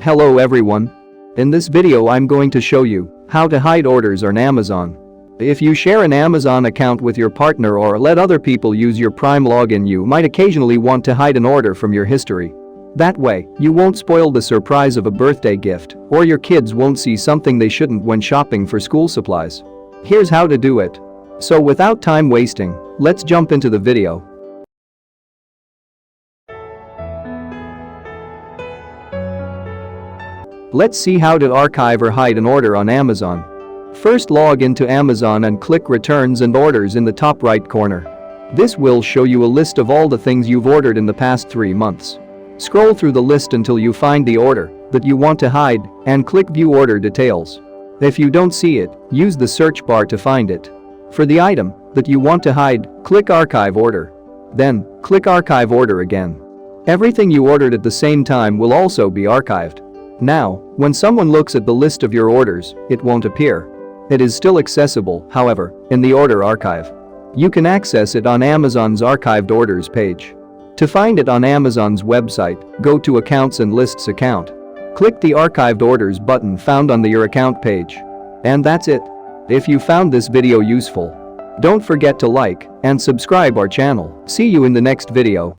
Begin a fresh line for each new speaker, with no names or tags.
Hello everyone. In this video I'm going to show you how to hide orders on Amazon. If you share an Amazon account with your partner or let other people use your Prime login, you might occasionally want to hide an order from your history. That way, you won't spoil the surprise of a birthday gift, or your kids won't see something they shouldn't when shopping for school supplies. Here's how to do it. So without time wasting, let's jump into the video. Let's see how to archive or hide an order on Amazon. First, log into Amazon and click Returns and Orders in the top right corner. This will show you a list of all the things you've ordered in the past 3 months. Scroll through the list until you find the order that you want to hide and click View Order Details. If you don't see it, use the search bar to find it. For the item that you want to hide, click Archive Order. Then, click Archive Order again. Everything you ordered at the same time will also be archived. Now, when someone looks at the list of your orders, it won't appear. It is still accessible, however, in the Order Archive. You can access it on Amazon's Archived Orders page. To find it on Amazon's website, go to Accounts and Lists account. Click the Archived Orders button found on the Your Account page. And that's it. If you found this video useful, don't forget to like and subscribe our channel. See you in the next video.